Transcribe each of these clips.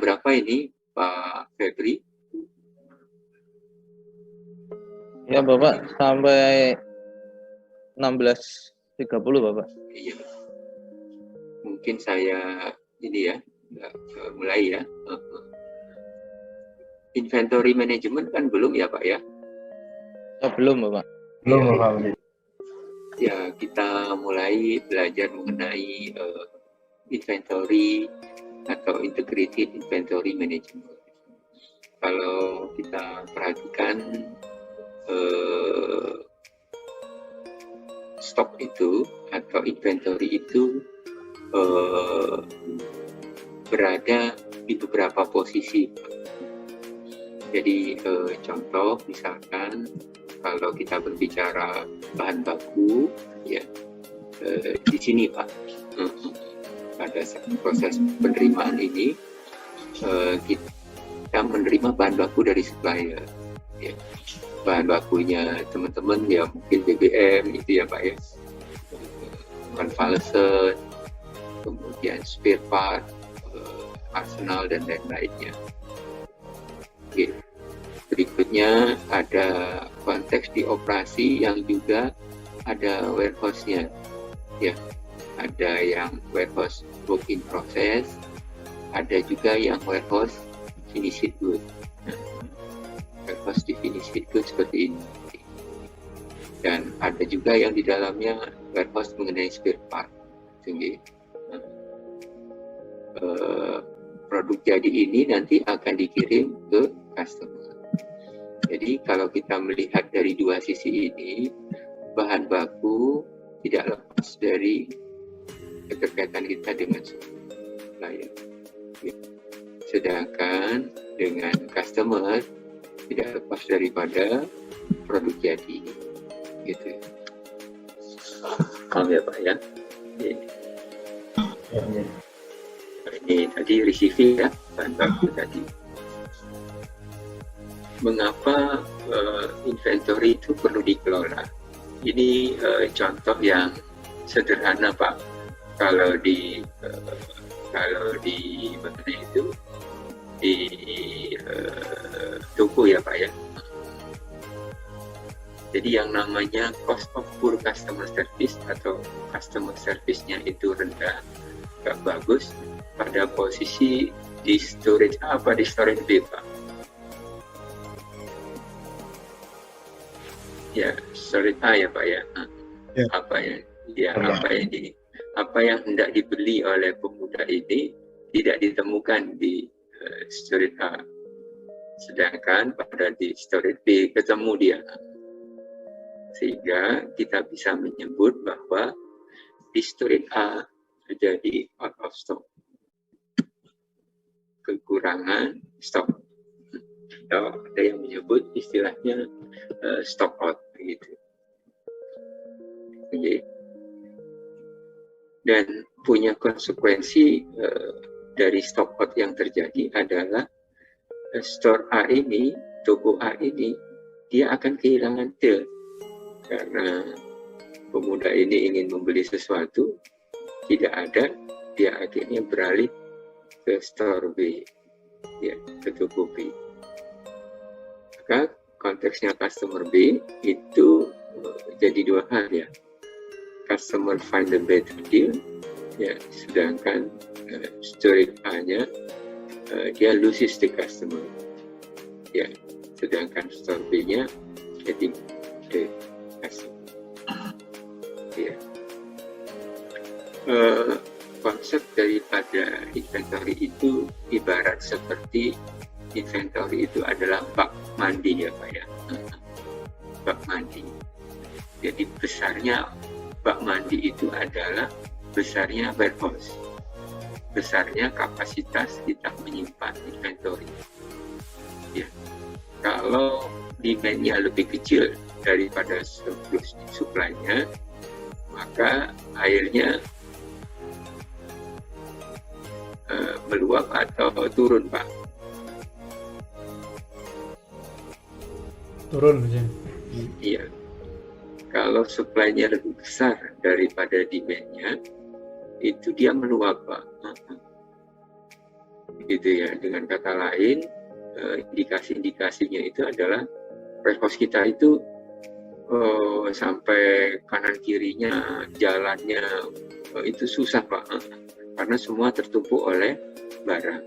berapa ini Pak Febri? Ya Bapak, sampai 16.30 Bapak. Iya. Mungkin saya ini ya, mulai ya. Inventory management kan belum ya Pak ya? Oh, belum Bapak. Belum Bapak. Ya, kita mulai belajar mengenai inventory atau integrated inventory management. Kalau kita perhatikan stok itu atau inventory itu berada di beberapa posisi. Jadi contoh misalkan kalau kita berbicara bahan baku, ya di sini Pak, pada proses penerimaan ini kita menerima bahan baku dari supplier. Ya. Bahan bakunya teman-teman ya mungkin BBM itu ya Pak ya, convalescent, kemudian spare part, arsenal dan lain-lainnya. Oke. Berikutnya ada konteks di operasi yang juga ada warehouse-nya. Ya, ada yang warehouse work in process, ada juga yang warehouse finished good. Warehouse di finished good seperti ini. Dan ada juga yang di dalamnya warehouse mengenai spare part. Sehingga produk jadi ini nanti akan dikirim ke customer. Jadi kalau kita melihat dari dua sisi ini, bahan baku tidak lepas dari keterkaitan kita dengan supplier. Sedangkan dengan customer tidak lepas daripada produk jadi. Gitu. Paham ya Pak ya? Ini tadi receiving ya, bahan baku tadi. Mengapa inventory itu perlu dikelola? Ini contoh yang sederhana Pak. Kalau di mana itu di toko ya Pak ya. Jadi yang namanya cost of poor customer service atau customer service-nya itu rendah, nggak bagus pada posisi di storage A apa di storage B Pak? Ya, storage A ya Pak ya. Ya. Apa yang hendak dibeli oleh pemuda ini tidak ditemukan di storage A. Sedangkan pada di storage B ketemu dia. Sehingga kita bisa menyebut bahwa di storage A terjadi out of stock. Kekurangan stok. Atau ada yang menyebut istilahnya stock out begitu. Jadi, dan punya konsekuensi dari stock out yang terjadi adalah store A ini, toko A ini, dia akan kehilangan till karena pemuda ini ingin membeli sesuatu, tidak ada, dia akhirnya beralih ke store B, ya, ke toko B. Maka konteksnya customer B itu jadi dua hal ya. Customer find a better deal, ya, sedangkan storage A-nya dia loses the customer, ya, sedangkan store B-nya jadi the customer. Ya. Konsep daripada inventory itu ibarat seperti inventory itu adalah bak mandi ya Pak ya, bak mandi. Jadi besarnya bak mandi itu adalah besarnya warehouse, besarnya kapasitas kita menyimpan inventory. Ya. Kalau demand-nya lebih kecil daripada surplus supply-nya, maka airnya meluap atau turun Pak. Turun aja. Iya. Kalau supply-nya lebih besar daripada demand-nya, itu dia meluap Pak. gitu ya. Dengan kata lain, indikasi-indikasinya itu adalah respons kita itu sampai kanan kirinya jalannya itu susah Pak, karena semua tertumpu oleh barang.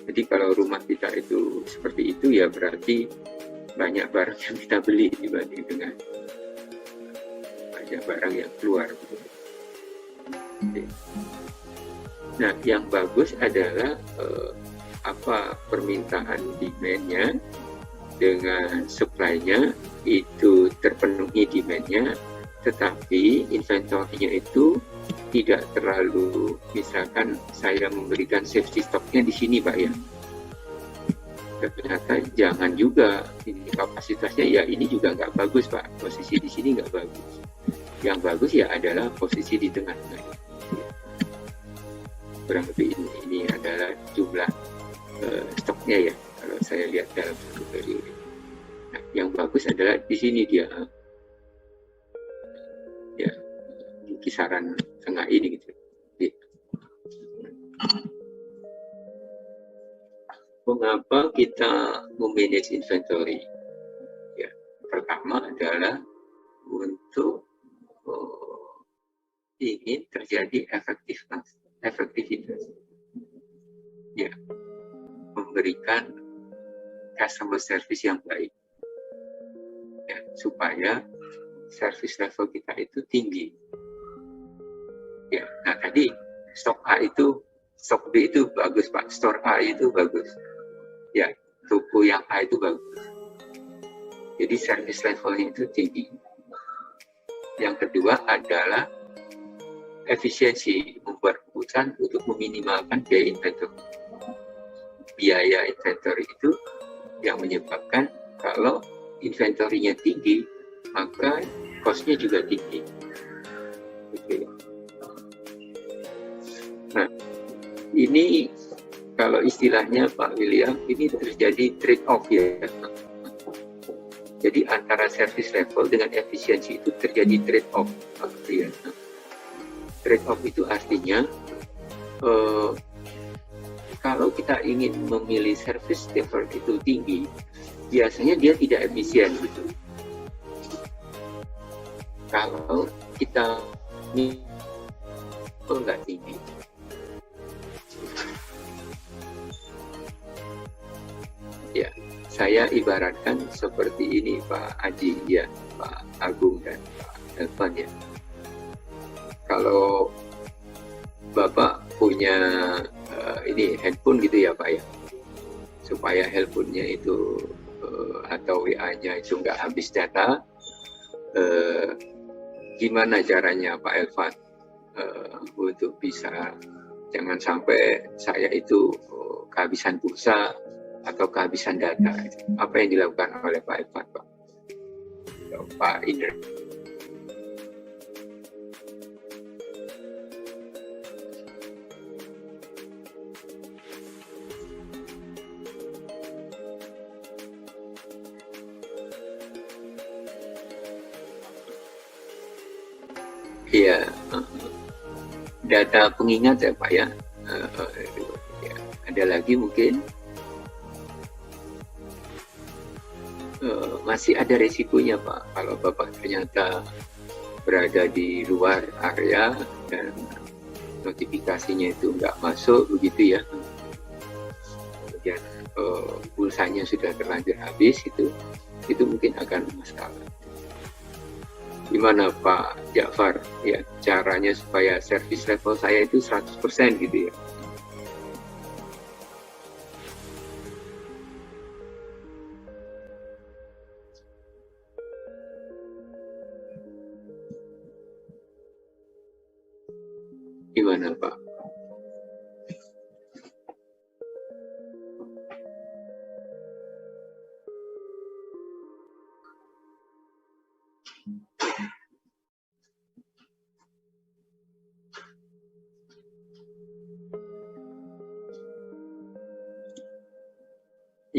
Jadi kalau rumah kita itu seperti itu ya berarti banyak barang yang kita beli dibanding dengan banyak barang yang keluar. Nah, yang bagus adalah apa permintaan demand-nya dengan supply-nya itu terpenuhi demand-nya, tetapi inventory-nya itu tidak terlalu, misalkan saya memberikan safety stock-nya di sini Pak ya. Ternyata jangan juga, ini kapasitasnya ya ini juga nggak bagus Pak, posisi di sini nggak bagus. Yang bagus ya adalah posisi di tengah-tengah. Kurang lebih ini adalah jumlah stoknya ya kalau saya lihat dalam satu periode. Nah, yang bagus adalah di sini dia ya di kisaran tengah ini gitu. Mengapa kita memanage inventory? Ya, pertama adalah untuk ingin terjadi efektivitas, ya, memberikan customer service yang baik, ya, supaya service level kita itu tinggi. Ya, nah tadi stok A itu, stok B itu bagus Pak, store A itu bagus, ya, toko yang A itu bagus. Jadi service levelnya itu tinggi. Yang kedua adalah efisiensi, membuat keputusan untuk meminimalkan biaya inventory. Biaya inventory itu yang menyebabkan kalau inventory-nya tinggi, maka cost-nya juga tinggi. Gitu. Nah, ini kalau istilahnya Pak William, ini terjadi trade-off ya. Jadi antara service level dengan efisiensi itu terjadi trade-off. Ya. Trade-off itu artinya kalau kita ingin memilih service level itu tinggi, biasanya dia tidak efisien gitu. Kalau kita nggak tinggi, ya saya ibaratkan seperti ini Pak Aji ya, Pak Agung dan Pak Elvan ya. Kalau Bapak punya ini handphone gitu ya Pak ya, supaya handphonenya itu atau WA-nya itu nggak habis data, gimana caranya Pak Elvan untuk bisa jangan sampai saya itu kehabisan pulsa atau kehabisan data? Apa yang dilakukan oleh Pak Elvan Pak? Pak Indra. Iya, data pengingat ya Pak ya. Ada lagi mungkin masih ada resikonya Pak kalau Bapak ternyata berada di luar area dan notifikasinya itu nggak masuk begitu ya. Kemudian pulsanya sudah terlanjur habis itu mungkin akan masalah. Gimana Pak Ja'far ya caranya supaya service level saya itu 100% gitu ya? Gimana Pak?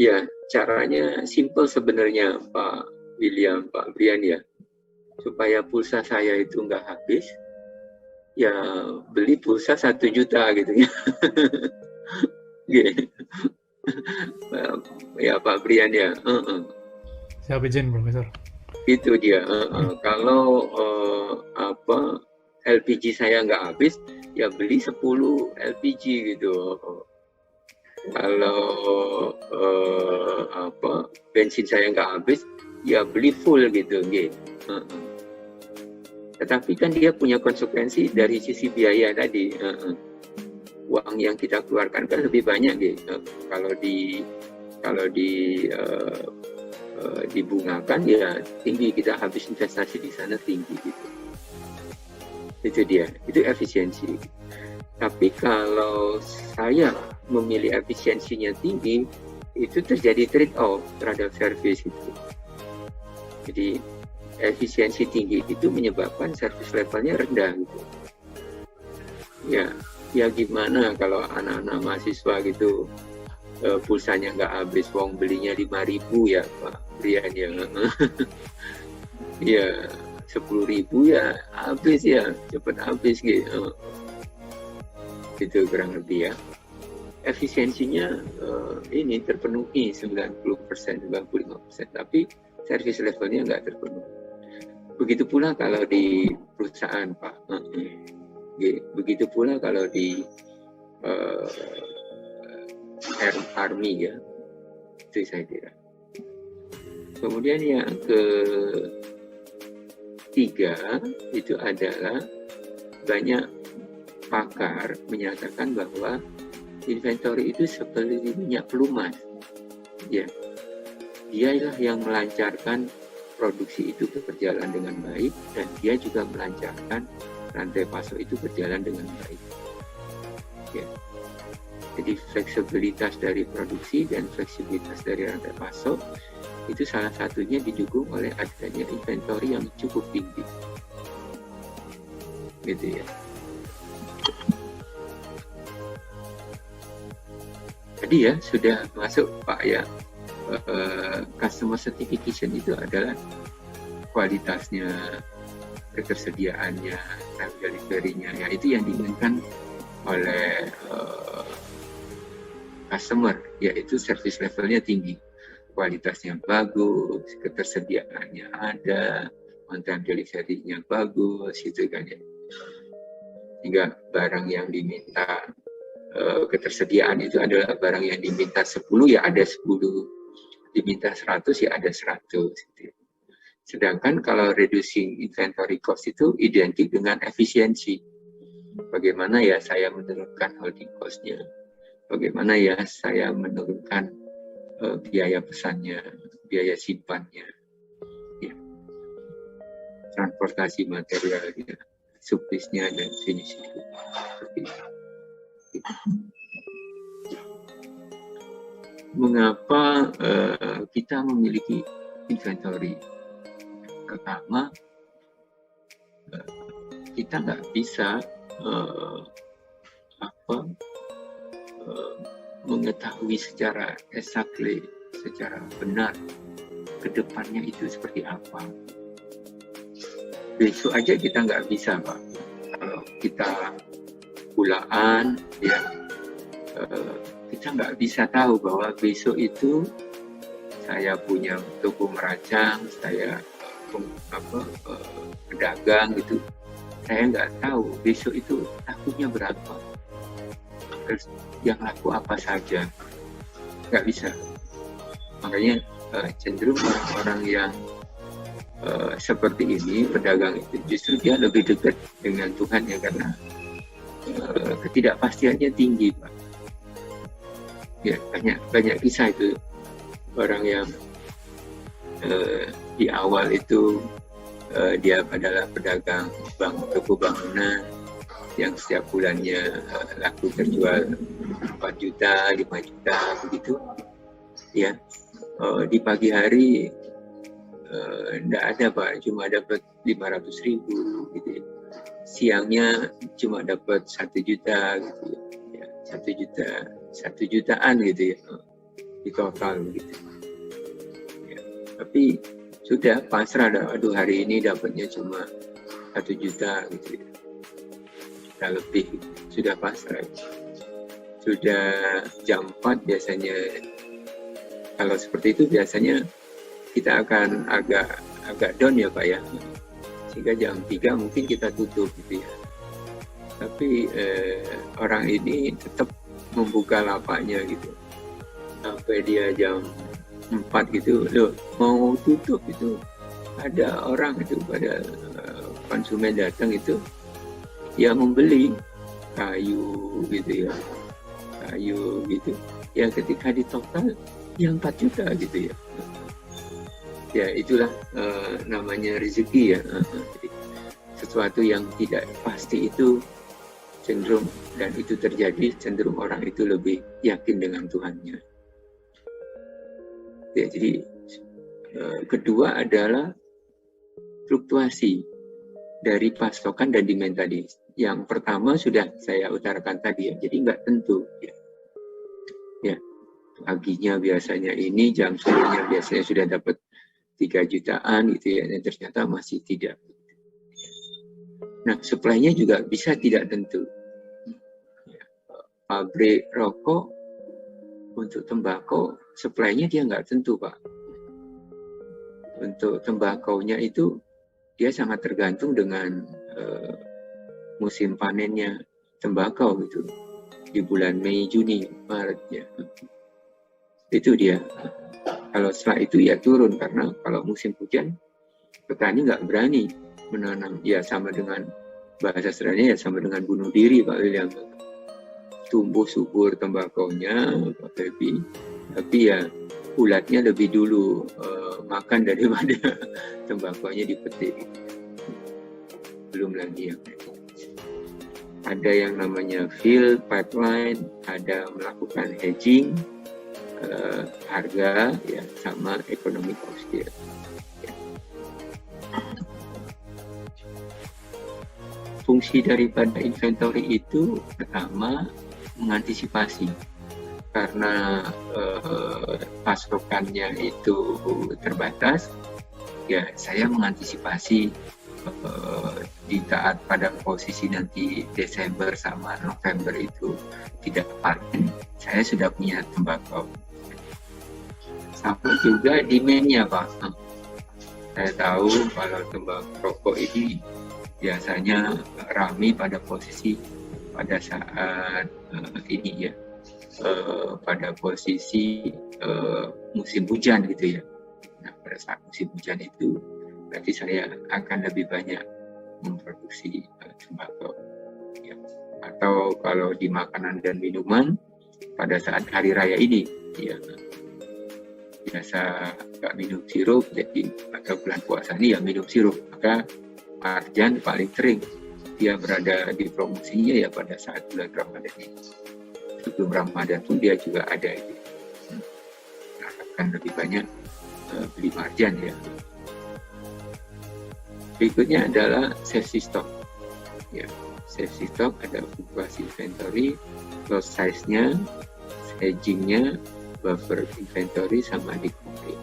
Ya, caranya simple sebenarnya Pak William, Pak Brian ya. Supaya pulsa saya itu nggak habis, ya beli pulsa 1 juta gitu ya. Gitu. Ya Pak Brian ya. Siap izin Profesor. Itu dia. Kalau LPG saya nggak habis, ya beli 10 LPG gitu. Kalau bensin saya nggak habis, ya beli full gitu. Tetapi kan dia punya konsekuensi dari sisi biaya tadi. Uang yang kita keluarkan kan lebih banyak gitu. Kalau dibungakan ya tinggi, kita habis investasi di sana tinggi gitu. Itu dia, itu efisiensi. Tapi kalau saya memilih efisiensinya tinggi, itu terjadi trade off terhadap service itu. Jadi efisiensi tinggi itu menyebabkan service levelnya rendah gitu. Ya gimana kalau anak-anak mahasiswa gitu pulsanya nggak habis, wong belinya 5.000 ya Pak Brian ya. Ya 10.000 ya habis ya, cepat habis gitu. Itu kurang lebih ya. Efisiensinya ini terpenuhi 90%, 95%, tapi service levelnya nggak terpenuhi. Begitu pula kalau di perusahaan Pak. Begitu pula kalau di army ya. Itu saya kira. Kemudian yang ketiga itu adalah banyak pakar menyatakan bahwa inventory itu seperti minyak pelumas. Ya, dialah yang melancarkan produksi itu berjalan dengan baik, dan dia juga melancarkan rantai pasok itu berjalan dengan baik. Ya. Jadi fleksibilitas dari produksi dan fleksibilitas dari rantai pasok itu salah satunya didukung oleh adanya inventory yang cukup tinggi. Gitu ya. Tadi ya sudah masuk Pak ya, customer certification itu adalah kualitasnya, ketersediaannya, time delivery-nya, ya itu yang diinginkan oleh customer, yaitu service levelnya tinggi, kualitasnya bagus, ketersediaannya ada, on time delivery-nya bagus, gitu kan ya. Sehingga barang yang diminta ketersediaan itu adalah barang yang diminta 10 ya ada 10, diminta 100 ya ada 100 gitu. Sedangkan kalau reducing inventory cost itu identik dengan efisiensi. Bagaimana ya saya menurunkan holding cost-nya, bagaimana ya saya menurunkan biaya pesannya, biaya simpannya, ya. Transportasi materialnya, supplies-nya dan finishing. Seperti itu. Mengapa kita memiliki inventory? Pertama, kita nggak bisa mengetahui secara exactly, secara benar ke depannya itu seperti apa. Besok aja kita nggak bisa Pak. Kalau kita pulaan, ya kita nggak bisa tahu bahwa besok itu saya punya toko meracang, saya pedagang gitu, saya nggak tahu besok itu lakunya berapa, terus yang laku apa saja, nggak bisa. Makanya cenderung orang-orang yang seperti ini, pedagang itu justru dia lebih dekat dengan Tuhan ya, karena ketidakpastiannya tinggi Pak. Ya banyak kisah itu orang yang di awal itu dia adalah pedagang toko bangunan yang setiap bulannya laku terjual 4 juta, 5 juta begitu. Ya, di pagi hari enggak ada Pak, cuma dapat 500.000 gitu ya. Siangnya cuma dapat 1 juta gitu ya. 1 jutaan gitu ya di total gitu. Ya, tapi sudah pasrah dah, aduh hari ini dapatnya cuma 1 juta gitu ya. lebih sudah pasrah. Sudah jam 4 biasanya, kalau seperti itu biasanya kita akan agak down ya Pak ya, sehingga jam 3 mungkin kita tutup gitu ya. Tapi orang ini tetap membuka lapaknya gitu sampai dia jam 4 gitu, loh mau tutup itu ada orang itu, pada konsumen datang itu yang membeli kayu gitu ya, kayu gitu ya, ketika di total yang 4 juta gitu ya. Ya itulah namanya rezeki ya. Jadi, sesuatu yang tidak pasti itu cenderung, dan itu terjadi cenderung orang itu lebih yakin dengan Tuhannya. Ya, jadi kedua adalah fluktuasi dari pasokan dan demand tadi. Yang pertama sudah saya utarakan tadi ya, jadi nggak tentu ya. Ya, paginya biasanya ini, jam sorenya biasanya sudah dapat 3 jutaan gitu ya, dan ternyata masih tidak. Nah, supply-nya juga bisa tidak tentu. Pabrik rokok untuk tembakau, supply-nya dia nggak tentu Pak. Untuk tembakaunya itu dia sangat tergantung dengan musim panennya tembakau gitu, di bulan Mei, Juni, Maret ya. Itu dia. Kalau setelah itu ya turun, karena kalau musim hujan petani nggak berani menanam. Ya sama dengan bahasa sederhananya, ya sama dengan bunuh diri Pak William. Tumbuh subur tembakaunya Pak Febi, tapi ya ulatnya lebih dulu makan daripada tembakaunya dipetik. Belum lagi yang ada yang namanya field pipeline, ada melakukan hedging harga ya, sama economic of scale. Ya. Fungsi daripada inventory itu pertama mengantisipasi, karena pasokannya itu terbatas, ya saya mengantisipasi di saat pada posisi nanti Desember sama November itu tidak panen, saya sudah punya tembakau. Sama juga demand-nya Pak. Saya tahu kalau tembakau rokok ini biasanya ramai pada posisi pada saat ini ya, pada posisi musim hujan gitu ya. Nah, pada saat musim hujan itu berarti saya akan lebih banyak memproduksi tembakau ya. Atau kalau di makanan dan minuman pada saat hari raya ini ya, biasa nggak minum sirup, jadi atau bulan puasa ini ya minum sirup, maka Marjan paling sering dia berada di promosinya ya pada saat bulan Ramadan ini. Sebelum Ramadan pun dia juga ada itu. Akan lebih banyak beli Marjan ya. Berikutnya adalah safety stock. Ya, safety stock ada fluktuasi inventory, loss size-nya, hedging-nya, buffer inventory, sama recovery.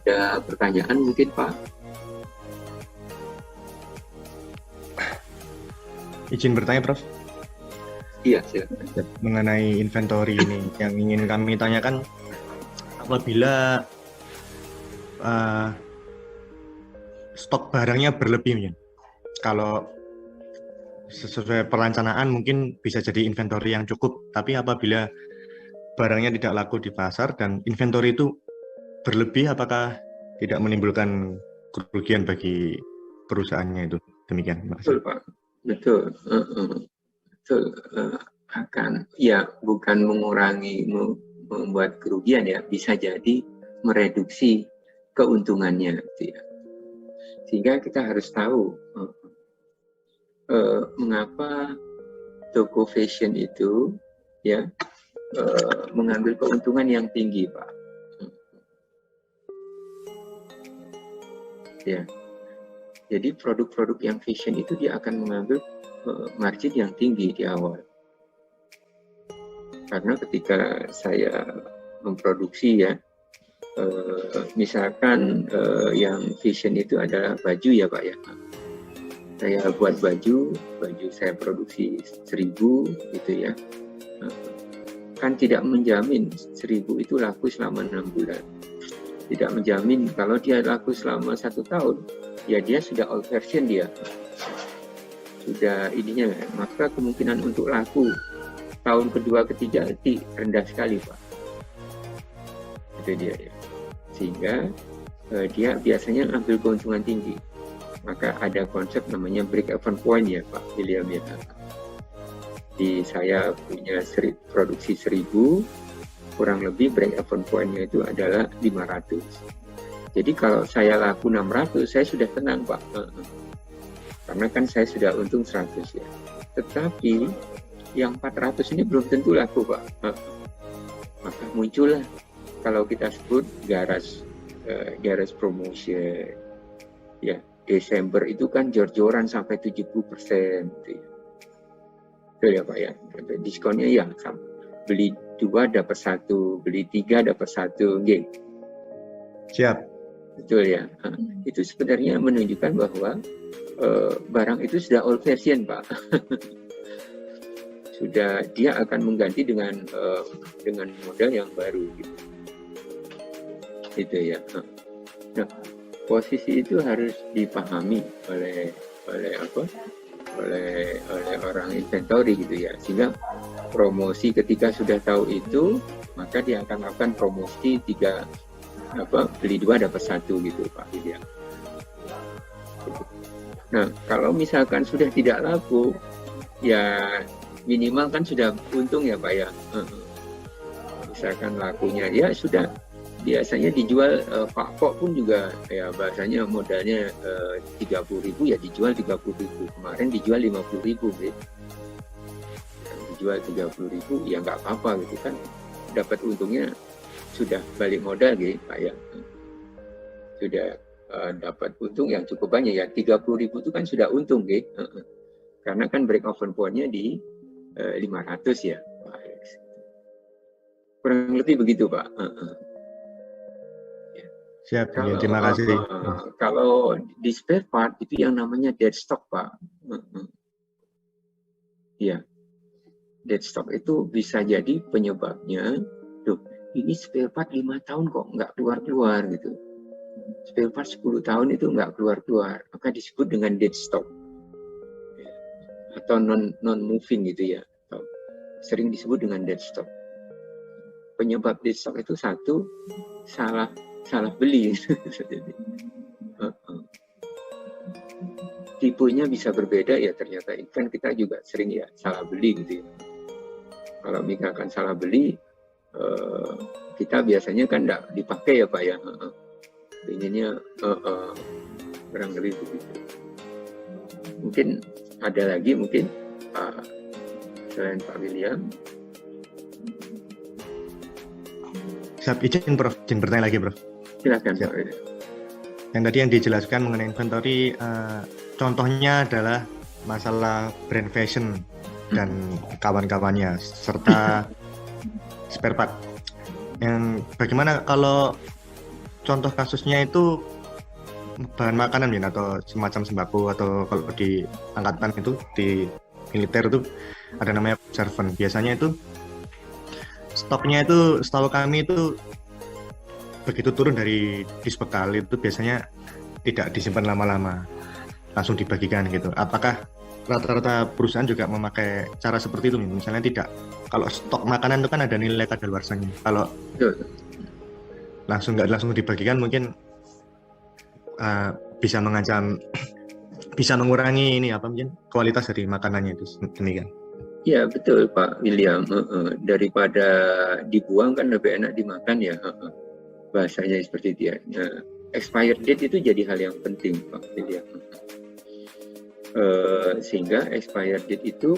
Ada pertanyaan mungkin Pak? Izin bertanya Prof. Iya, silakan. Mengenai inventory ini yang ingin kami tanyakan, apabila stok barangnya berlebih, ya. Kalau sesuai perencanaan mungkin bisa jadi inventory yang cukup, tapi apabila barangnya tidak laku di pasar dan inventory itu berlebih, apakah tidak menimbulkan kerugian bagi perusahaannya itu? Demikian. Betul Pak, betul. Betul, akan ya bukan mengurangi, membuat kerugian ya, bisa jadi mereduksi keuntungannya gitu ya. Sehingga kita harus tahu mengapa toko fashion itu ya mengambil keuntungan yang tinggi Pak. Ya, jadi produk-produk yang fashion itu dia akan mengambil margin yang tinggi di awal. Karena ketika saya memproduksi ya, Misalkan yang vision itu adalah baju ya Pak ya. Saya buat baju saya produksi 1000 gitu ya. Kan tidak menjamin 1000 itu laku selama 6 bulan. Tidak menjamin kalau dia laku selama 1 tahun, ya dia sudah old version dia. Sudah ininya, maka kemungkinan untuk laku tahun kedua, ketiga rendah sekali Pak. Itu dia ya. Sehingga dia biasanya ambil keuntungan tinggi. Maka ada konsep namanya break even point ya Pak William ya. Di saya punya produksi 1000, kurang lebih break even point-nya itu adalah 500. Jadi kalau saya laku 600, saya sudah tenang Pak. Karena kan saya sudah untung 100 ya. Tetapi yang 400 ini belum tentu laku Pak. Maka muncullah kalau kita sebut garage promotion ya. Desember itu kan jor-joran sampai 70% gitu ya. Betul ya Pak ya. Diskonnya ya sama. Beli 2 dapat 1, beli 3 dapat 1, gitu. Siap. Betul ya. Itu sebenarnya menunjukkan bahwa barang itu sudah old version Pak. Sudah dia akan mengganti dengan model yang baru gitu. Itu ya. Nah, posisi itu harus dipahami oleh orang inventory gitu ya, sehingga promosi ketika sudah tahu itu maka dia akan melakukan promosi beli 2 dapat 1 gitu Pak William. Nah kalau misalkan sudah tidak laku ya minimal kan sudah untung ya Pak ya. Misalkan lakunya ya sudah biasanya dijual Pak Kok pun juga ya bahasanya modalnya 30.000 ya dijual 30.000. Kemarin dijual 50.000 gitu. Dijual 30.000 ya nggak apa-apa gitu kan, dapat untungnya sudah balik modal gitu Pak ya. Sudah dapat untung yang cukup banyak ya, 30.000 itu kan sudah untung gitu. Karena kan break even point-nya di 500 ya Pak. Kurang lebih begitu Pak. Siap, terima kasih. Kalau di spare part itu yang namanya dead stock Pak. Ya, dead stock itu bisa jadi penyebabnya, tuh ini spare part 5 tahun kok nggak keluar-keluar gitu. Spare part 10 tahun itu nggak keluar-keluar, maka disebut dengan dead stock. Atau non-moving gitu ya. Atau sering disebut dengan dead stock. Penyebab dead stock itu satu, salah beli. Tipenya bisa berbeda ya ternyata, kan kita juga sering ya salah beli gitu ya. Kalau misalkan salah beli kita biasanya kan enggak dipakai ya Pak ya. Inginnya kurang lebih begitu. Mungkin ada lagi mungkin selain Pak William. Siap, izin Prof, izin bertanya lagi Prof. Silakan Pak William. Yang tadi yang dijelaskan mengenai inventory, contohnya adalah masalah brand fashion dan kawan-kawannya serta spare part. Yang bagaimana kalau contoh kasusnya itu bahan makanan ya, atau semacam sembako, atau kalau di angkatan itu di militer itu ada namanya servant. Biasanya itu stoknya itu setahu kami itu begitu turun dari dispekal itu biasanya tidak disimpan lama-lama, langsung dibagikan gitu. Apakah rata-rata perusahaan juga memakai cara seperti itu? Misalnya tidak, kalau stok makanan itu kan ada nilai kadaluarsanya. Kalau langsung dibagikan mungkin bisa mengancam, bisa mengurangi mungkin kualitas dari makanannya itu demikian. Ya betul Pak William. Daripada dibuang kan lebih enak dimakan ya. Bahasanya seperti itu ya. Expired date itu jadi hal yang penting Pak William. Sehingga expired date itu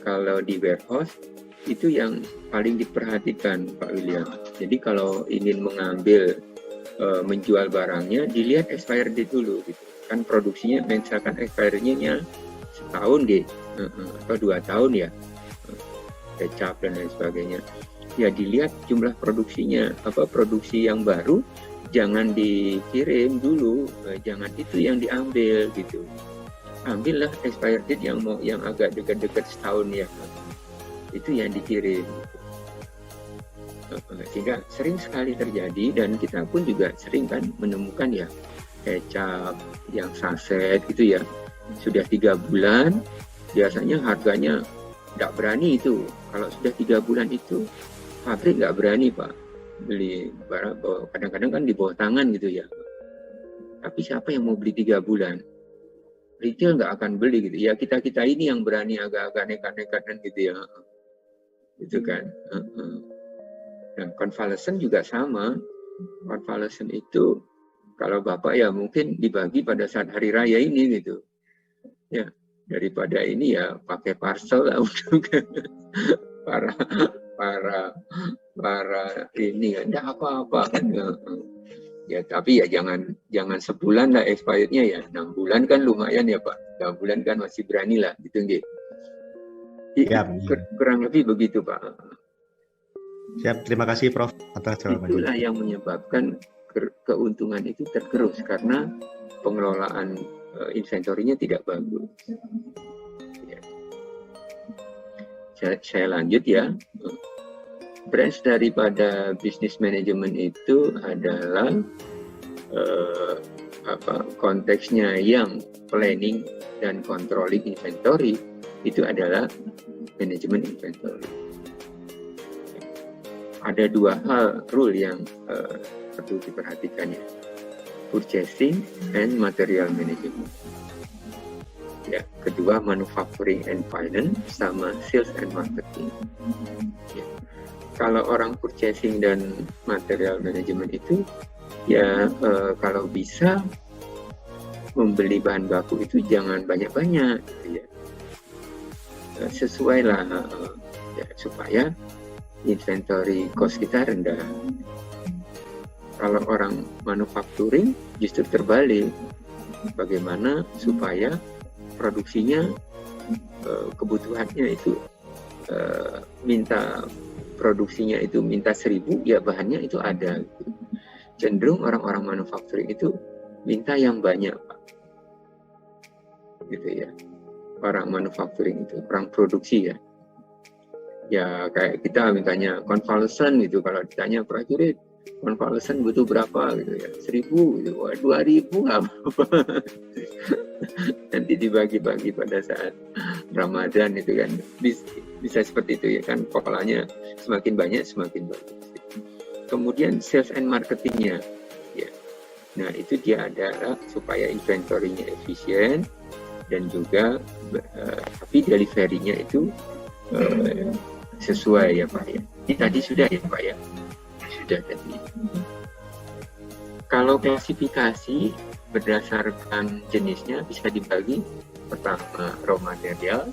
kalau di warehouse itu yang paling diperhatikan Pak William. Jadi kalau ingin mengambil menjual barangnya dilihat expired date dulu gitu. Kan produksinya misalkan expirednya setahun gitu atau 2 tahun ya, kecap dan lain sebagainya. ya dilihat jumlah produksinya, produksi yang baru jangan dikirim dulu, jangan itu yang diambil gitu. Ambillah expired date yang agak dekat-dekat setahun ya, itu yang dikirim. Sehingga sering sekali terjadi, dan kita pun juga sering kan menemukan ya kecap yang saset gitu ya, sudah 3 bulan, biasanya harganya nggak berani itu. Kalau sudah 3 bulan itu pabrik nggak berani Pak beli barang, kadang-kadang kan di bawah tangan gitu ya. Tapi siapa yang mau beli 3 bulan? Retail nggak akan beli gitu ya. Kita ini yang berani agak-agak nekat-nekatan gitu ya, gitu kan. Nah, convalescent juga sama. Convalescent itu kalau Bapak ya mungkin dibagi pada saat hari raya ini gitu. Ya, daripada ini ya pakai parcel lah untuk para ini enggak apa-apa kan. Ya, tapi ya jangan sebulan lah expirednya ya. 6 bulan kan lumayan ya Pak. 6 bulan kan masih berani lah gitu nggih. Ya, kurang lebih begitu Pak. Siap, terima kasih Prof atas jawabannya. Itulah yang menyebabkan keuntungan itu tergerus karena pengelolaan inventorinya tidak bagus. Ya. Saya lanjut ya. Branch daripada business management itu adalah konteksnya yang planning dan controlling inventory, itu adalah manajemen inventory. Ada 2 hal rule yang perlu diperhatikan ya, purchasing and material management. Ya, kedua manufacturing and finance sama sales and marketing. Ya. Kalau orang purchasing dan material management itu ya kalau bisa membeli bahan baku itu jangan banyak-banyak gitu ya. Sesuai lah ya, supaya inventory cost kita rendah. Kalau orang manufacturing justru terbalik, bagaimana supaya produksinya kebutuhannya itu produksinya itu minta 1000, ya bahannya itu ada. Cenderung orang-orang manufacturing itu minta yang banyak Pak, gitu ya. Orang manufacturing itu, orang produksi ya. Ya kayak kita mintanya convalescent gitu, kalau ditanya prajurit convalescent butuh berapa gitu ya, 1000 gitu, 2000 nggak apa-apa. Nanti dibagi-bagi pada saat Ramadan itu kan, bisa seperti itu ya kan, polanya semakin banyak semakin bagus. Kemudian sales and marketingnya ya, nah itu dia adalah supaya inventory-nya efisien dan juga tapi delivery-nya itu sesuai ya Pak ya. Ini tadi sudah ya Pak ya, sudah tadi. Kalau klasifikasi berdasarkan jenisnya bisa dibagi, pertama raw material,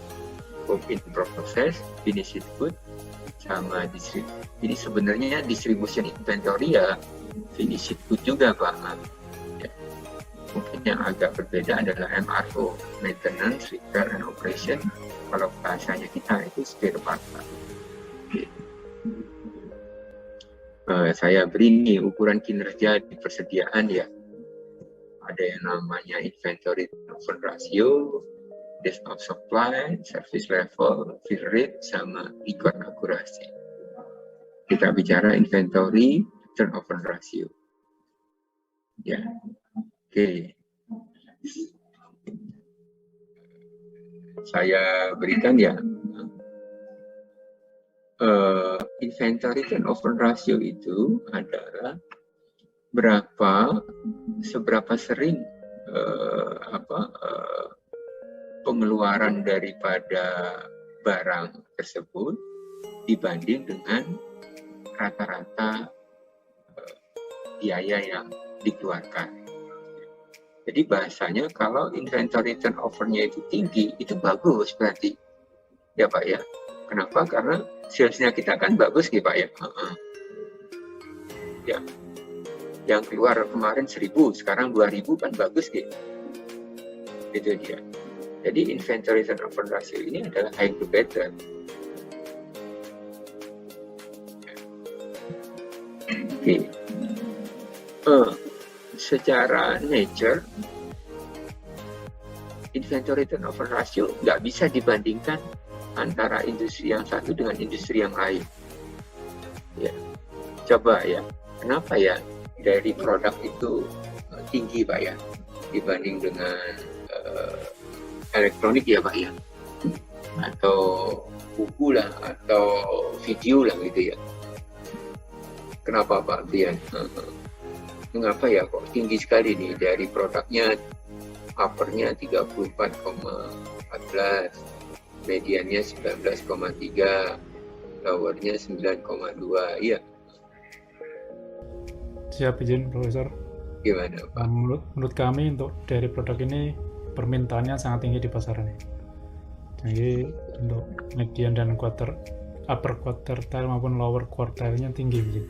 work in process, finished good, sama distribution. Jadi sebenarnya distribution inventory ya finished good juga Pak. Ya. Mungkin yang agak berbeda adalah MRO, maintenance, repair and operation. Kalau bahasanya kita itu spare part. Saya beri nih ukuran kinerja di persediaan ya. Ada yang namanya inventory turnover ratio, days of supply, service level, fill rate, sama record akurasi. Kita bicara inventory turnover ratio. Ya, oke. Saya berikan ya. Inventory turnover ratio itu adalah seberapa sering pengeluaran daripada barang tersebut dibanding dengan rata-rata biaya yang dikeluarkan. Jadi bahasanya kalau inventory turnover-nya itu tinggi, itu bagus berarti. Ya Pak ya. Kenapa? Karena sales-nya kita kan bagus gitu Pak ya. Ya. Yang keluar kemarin 1000, sekarang 2000 kan bagus gitu. Itu dia. Jadi inventory turnover ratio ini adalah high to better. Oke. Secara nature, inventory turnover ratio nggak bisa dibandingkan antara industri yang satu dengan industri yang lain. Ya, coba ya, kenapa ya dari produk itu tinggi Pak ya dibanding dengan elektronik ya Pak ya, atau buku lah, atau video lah gitu ya. Kenapa Pak Bian? Mengapa ya kok tinggi sekali nih dari produknya, uppernya 34,14, mediannya 19,3, lowernya 9,2, iya. Siap izin Profesor. Gimana Pak? Menurut kami untuk dari produk ini permintaannya sangat tinggi di pasaran. Jadi untuk median dan upper quartile maupun lower quartile-nya tinggi izin.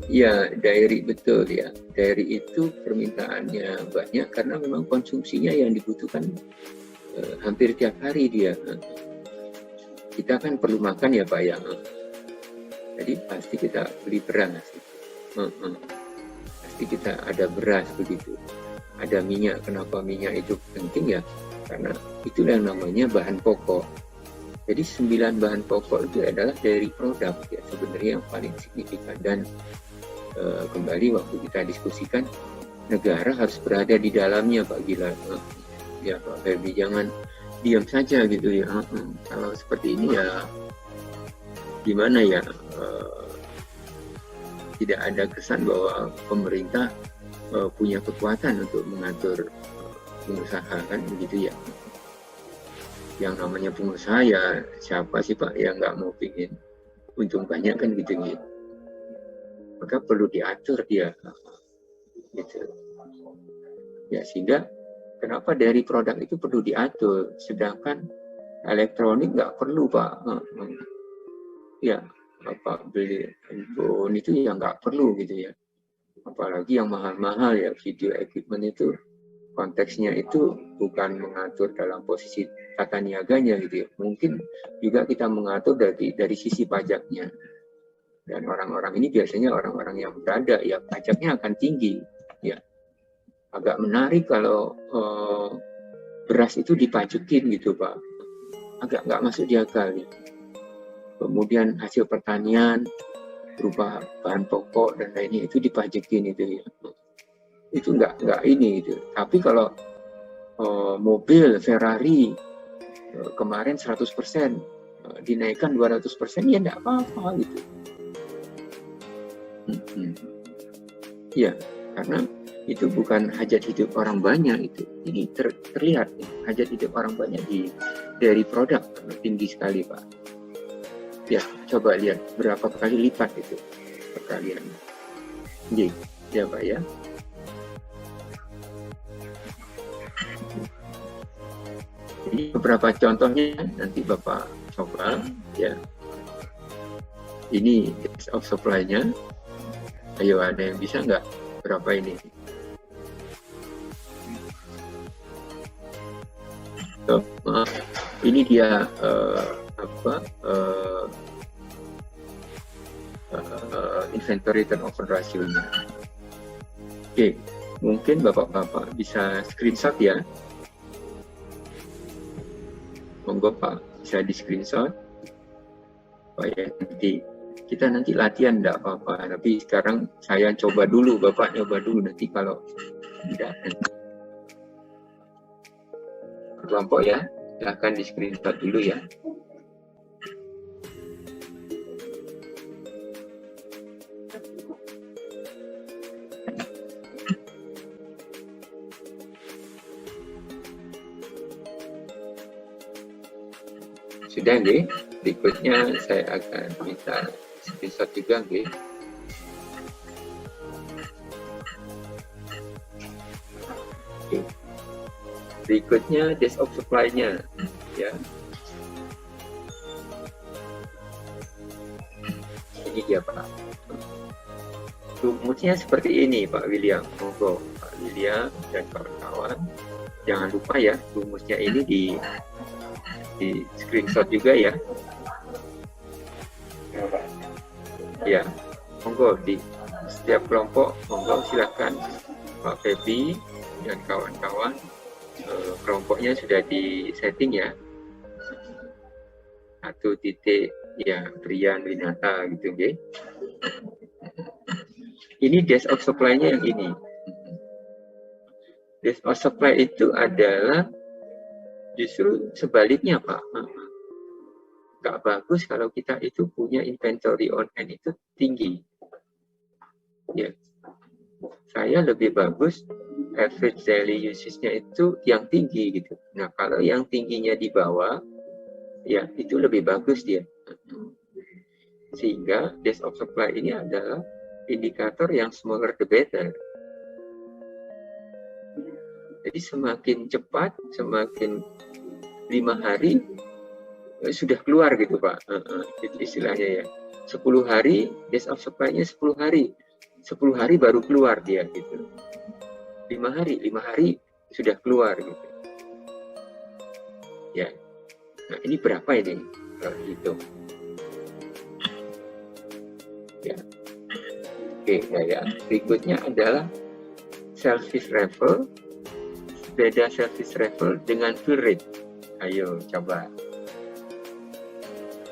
Ya, dairy betul ya. Dairy itu permintaannya banyak karena memang konsumsinya yang dibutuhkan hampir tiap hari dia. Kita kan perlu makan ya Pak ya. Jadi pasti kita beli beras. Pasti kita ada beras begitu. Ada minyak. Kenapa minyak itu penting ya? Karena itulah yang namanya bahan pokok. Jadi 9 bahan pokok itu adalah dari produk ya sebenarnya yang paling signifikan. Dan kembali waktu kita diskusikan, negara harus berada di dalamnya Pak Gilang. Ya Pak Ferdi, jangan diam saja gitu ya. Kalau seperti ini ya gimana ya, tidak ada kesan bahwa pemerintah punya kekuatan untuk mengatur pengusaha kan begitu ya. Yang namanya pengusaha ya siapa sih Pak yang nggak mau pingin untung banyak kan gitu ya. Maka perlu diatur dia gitu ya, sehingga kenapa dari produk itu perlu diatur sedangkan elektronik nggak perlu Pak. Ya Bapak beli handphone itu ya nggak perlu gitu ya, apalagi yang mahal-mahal ya, video equipment itu konteksnya itu bukan mengatur dalam posisi tata niaganya gitu ya, mungkin juga kita mengatur dari sisi pajaknya. Dan orang-orang ini biasanya orang-orang yang berada ya pajaknya akan tinggi ya. Agak menarik kalau beras itu dipajukin gitu Pak, agak nggak masuk di akal ya. Kemudian hasil pertanian berupa bahan pokok dan lainnya itu dipajakin itu ya, itu nggak ini gitu. Tapi kalau mobil Ferrari kemarin 100% dinaikkan 200% ya nggak apa-apa gitu. Ya, karena itu bukan hajat hidup orang banyak itu. Ini terlihat hajat hidup orang banyak dari produk tinggi sekali Pak. Ya, coba lihat berapa kali lipat itu perkalian. Ya Pak ya. Jadi beberapa contohnya nanti Bapak coba ya. Ini days of supply-nya. Ayo, ada yang bisa nggak? Berapa ini? Ini dia inventory turnover ratio-nya. Oke, mungkin Bapak-Bapak bisa screenshot ya. Monggo Pak, bisa di screenshot. Supaya nanti latihan enggak apa-apa, tapi sekarang saya coba dulu, Bapak coba dulu, nanti kalau tidak kelompok ya, silahkan di screenshot dulu ya. Sudah nggih, berikutnya saya akan minta screenshot juga nggih. Oke. Berikutnya days of supply-nya ya. Ini dia Pak. Rumusnya seperti ini Pak William. Monggo Pak William dan kawan-kawan. Jangan lupa ya, rumusnya ini di screenshot juga ya. Ya. monggo di setiap kelompok, monggo silakan Pak Febi dan kawan-kawan, kelompoknya sudah di setting ya. 1 titik ya Brian Winata gitu nggih. Ini dash of supply-nya yang ini. Dash of supply itu adalah justru sebaliknya Pak. Nggak bagus kalau kita itu punya inventory on hand itu tinggi. Ya. Saya lebih bagus average daily usage-nya itu yang tinggi gitu. Nah, kalau yang tingginya di bawah, ya itu lebih bagus dia. Sehingga days of supply ini adalah indikator yang smaller the better. Jadi semakin cepat, semakin 5 hari sudah keluar gitu Pak. Itu istilahnya ya. 10 hari, days of supply-nya 10 hari. 10 hari baru keluar dia gitu. 5 hari sudah keluar gitu. Ya. Nah, ini berapa ini? Kalau dihitung. Ya. Oke, ya. Berikutnya adalah service level. Beda service level dengan fill rate. Ayo coba.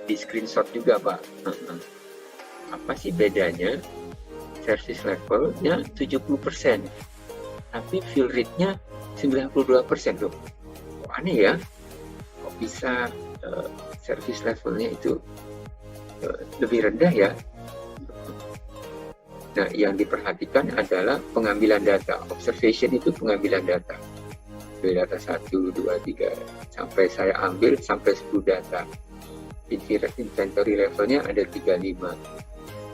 Di screenshot juga Pak. Apa sih bedanya? Service levelnya 70%. Tapi fill rate-nya 92% loh. Kok aneh ya? Kok bisa service levelnya itu lebih rendah ya? Nah, yang diperhatikan adalah pengambilan data. Observation itu pengambilan data. Dari data 1, 2, 3. Sampai saya ambil sampai 10 data. Inventory levelnya ada 35.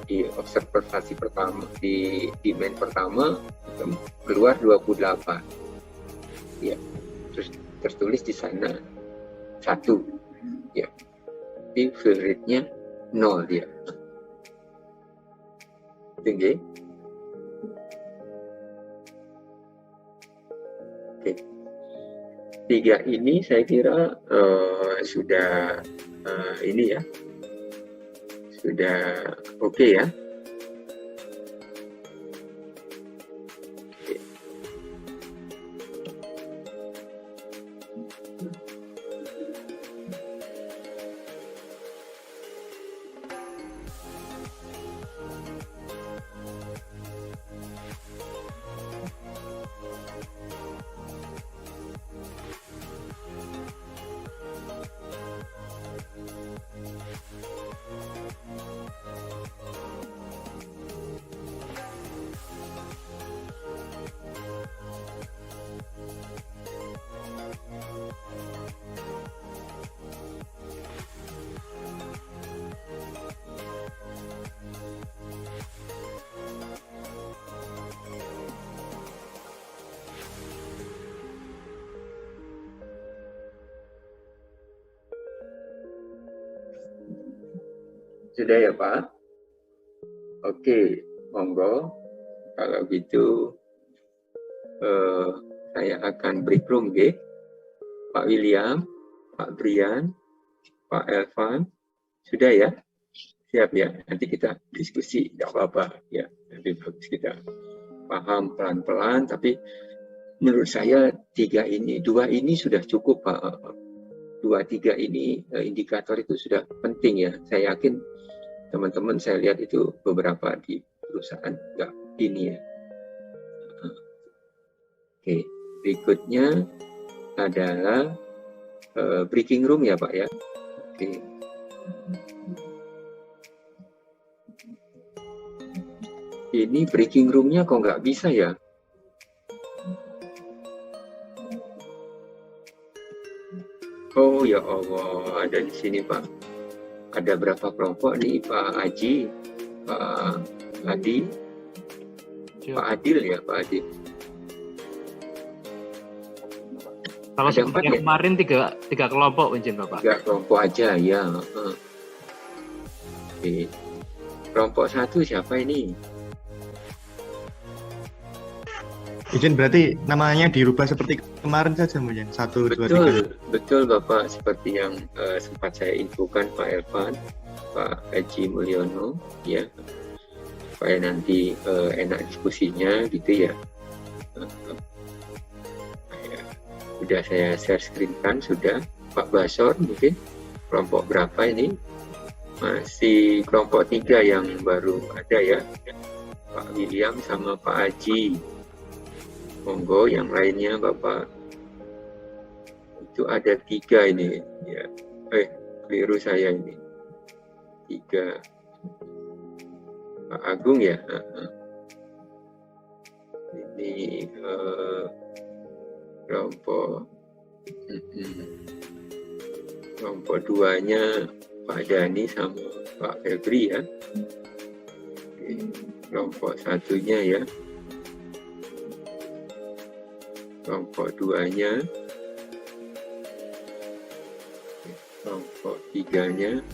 Di observasi pertama, di demand pertama keluar 28 ya, terus tertulis di sana 1 ya, di fill rate-nya 0 dia tinggi. Oke, 3 ini saya kira sudah ini ya, sudah oke ya. Oke. Sudah ya Pak? Oke, monggo. Kalau gitu saya akan break room, okay? Pak William, Pak Brian, Pak Elvan, sudah ya? Siap ya? Nanti kita diskusi, tidak apa-apa ya. Nanti bagus kita paham pelan-pelan, tapi menurut saya 2 ini sudah cukup Pak. 2, 3 ini indikator itu sudah penting ya. Saya yakin teman-teman saya lihat itu beberapa di perusahaan enggak ini ya. Oke, berikutnya adalah breaking room ya Pak ya. Oke. Ini breaking roomnya kok nggak bisa ya? Oh ya Allah, ada di sini Pak. Ada berapa kelompok nih Pak Aji, Pak Adi, Pak Adil ya Pak Adil. Kalau seperti yang kemarin 3 kelompok izin Bapak. 3 kelompok aja ya. Oke. Kelompok 1 siapa ini? Izin berarti namanya dirubah seperti kemarin saja mungkin 1, 2, 3. Betul Bapak, seperti yang sempat saya infokan Pak Elvan, Pak Haji Mulyono ya. supaya nanti enak diskusinya gitu ya. Sudah saya share screen-kan, sudah. Pak Basor mungkin kelompok berapa ini? Masih kelompok 3 yang baru ada ya, Pak William sama Pak Haji. Monggo yang lainnya Bapak. Itu ada 3 ini ya. Keliru saya ini. 3. Pak Agung ya. Ini kelompok 2-nya Pak Dani sama Pak Febri ya. Kelompok 1-nya ya. Kelompok 2-nya. Kelompok 3-nya.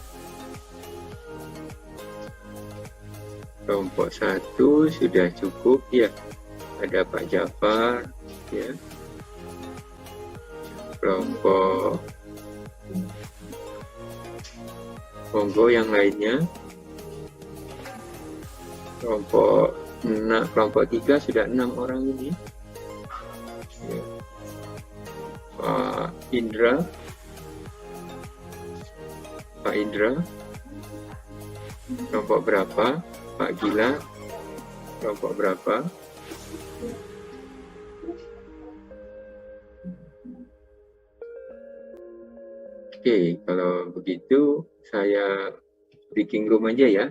Kelompok 1 sudah cukup ya. Ada Pak Jafar ya. Kelompok monggo yang lainnya. Kelompok 3 sudah 6 orang ini ya. Pak Indra kelompok berapa? Pak Gila kelompok berapa? Oke, kalau begitu saya breaking room aja ya,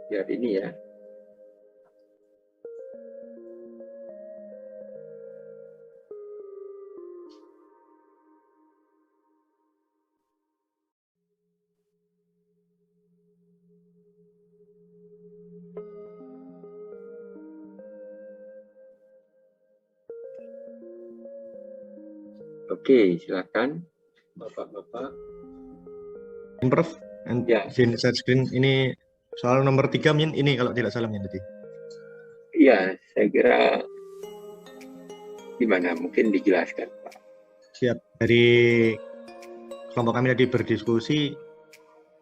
biar ini ya. Oke, silakan Bapak-bapak. Prof, Ya. share screen ini soal nomor 3 ini kalau tidak salah tadi. Iya, saya kira gimana? Mungkin dijelaskan, Pak. Siap. Dari kelompok kami tadi berdiskusi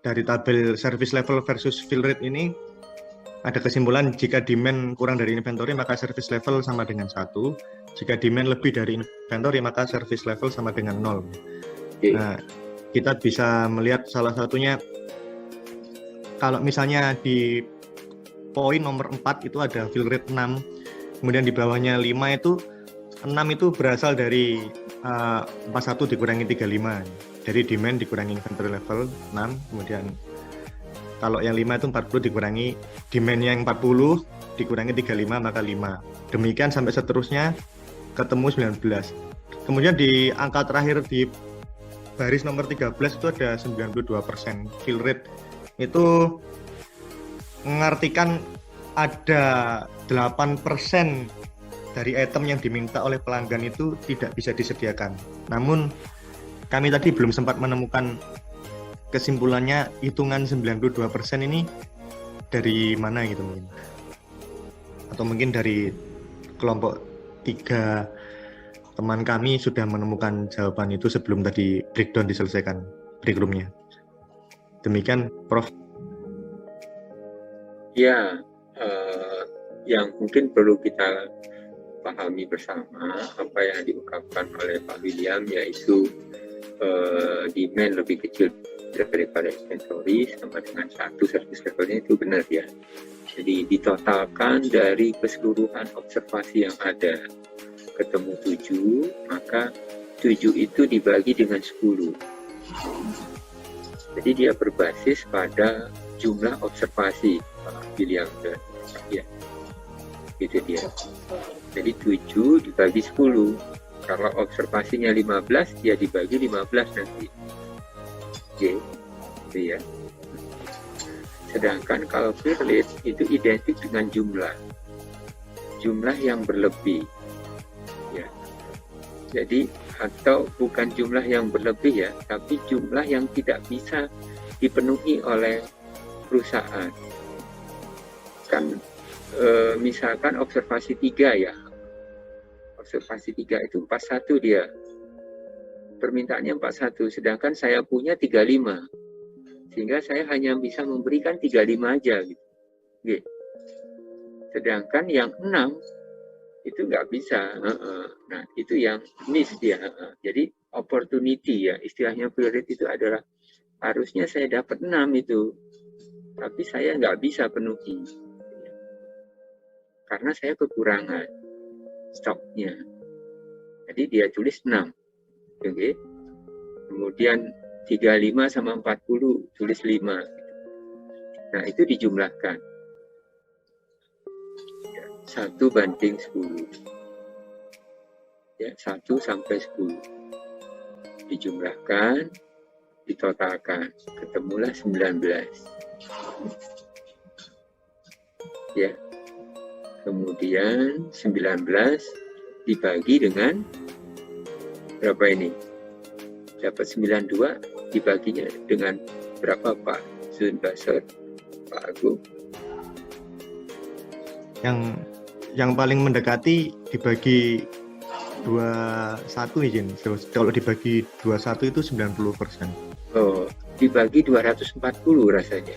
dari tabel service level versus fill rate ini ada kesimpulan jika demand kurang dari inventory maka service level sama dengan 1. Jika demand lebih dari inventory maka service level sama dengan 0. Oke. Nah, kita bisa melihat salah satunya kalau misalnya di poin nomor 4 itu ada fill rate 6, kemudian di bawahnya 5 itu 6 itu berasal dari 41 dikurangi 35. Dari demand dikurangi inventory level 6, kemudian kalau yang 5 itu 40 dikurangi demand yang 40 dikurangi 35 maka 5. Demikian sampai seterusnya ketemu 19. Kemudian di angka terakhir di baris nomor 13 itu ada 92% fill rate. Itu mengartikan ada 8% dari item yang diminta oleh pelanggan itu tidak bisa disediakan. Namun kami tadi belum sempat menemukan kesimpulannya hitungan 92% ini dari mana gitu mungkin. Atau mungkin dari kelompok 3 teman kami sudah menemukan jawaban itu sebelum tadi breakdown diselesaikan, break room-nya. Demikian, Prof. Ya, yang mungkin perlu kita pahami bersama apa yang diungkapkan oleh Pak William, yaitu demand lebih kecil daripada inventory sama dengan 1 service levelnya itu benar ya. Jadi ditotalkan dari keseluruhan observasi yang ada ketemu 7, maka 7 itu dibagi dengan 10. Jadi dia berbasis pada jumlah observasi Pak William dan ya. Gitu dia. Jadi 7 dibagi 10. Kalau observasinya 15, dia dibagi 15 nanti. Oke, gitu ya. Sedangkan kalau fill rate itu identik dengan jumlah yang berlebih. Ya. Jadi atau bukan jumlah yang berlebih ya, tapi jumlah yang tidak bisa dipenuhi oleh perusahaan. Kan misalkan observasi 3 ya. Observasi 3 itu 41 dia. Permintaannya 41, sedangkan saya punya 35. Sehingga saya hanya bisa memberikan 35 aja gitu. Oke. Sedangkan yang 6 itu nggak bisa. Nah, itu yang miss dia. Jadi opportunity ya, istilahnya priority itu adalah harusnya saya dapat 6 itu, tapi saya nggak bisa penuhi karena saya kekurangan stoknya. Jadi dia tulis 6. Oke. Kemudian 35 sama 40 tulis 5. Nah, itu dijumlahkan. 1 banding 10. Ya, 1 sampai 10. Dijumlahkan, ditotalkan, ketemulah 19. Ya. Kemudian 19 dibagi dengan berapa ini? Dapat 92, dibaginya dengan berapa Pak Zunbasar, Pak Agung? Yang paling mendekati dibagi 21 izin. Kalau dibagi 21 itu 90%. Oh, dibagi 240 rasanya.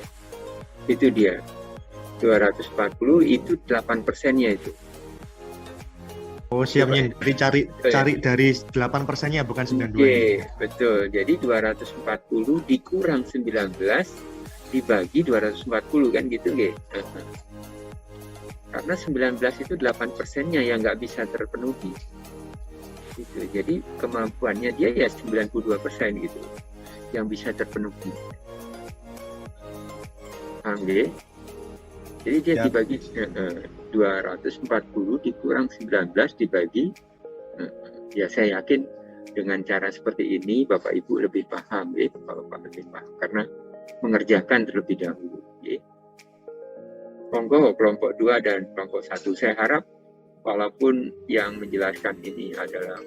Itu dia. 240 itu 8%-nya itu. Oh, siapnya cari dari 8%-nya bukan 92. Oke, betul. Jadi 240 dikurang 19 dibagi 240 kan gitu nggih. Karena 19 itu 8%-nya yang nggak bisa terpenuhi. Gitu. Jadi kemampuannya dia ya 92% gitu yang bisa terpenuhi. Paham nggih? Jadi dia dibagi 240 dikurang 19 dibagi, ya saya yakin dengan cara seperti ini Bapak Ibu lebih paham, Bapak lebih paham karena mengerjakan terlebih dahulu. Monggo kelompok 2 dan kelompok 1. Saya harap walaupun yang menjelaskan ini adalah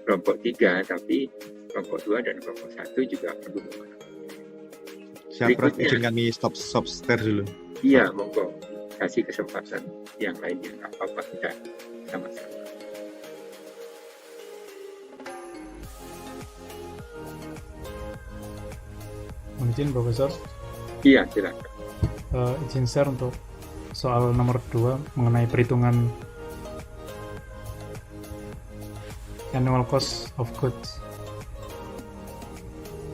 kelompok 3, tapi kelompok 2 dan kelompok 1 juga perlu memahami. Siap, Prof. Izin kami stop share dulu. Iya, monggo. Kasih kesempatan yang lainnya. Nggak apa-apa, kita sama-sama. Izin Profesor. Iya, silakan. Izin share untuk soal nomor 2 mengenai perhitungan annual cost of goods.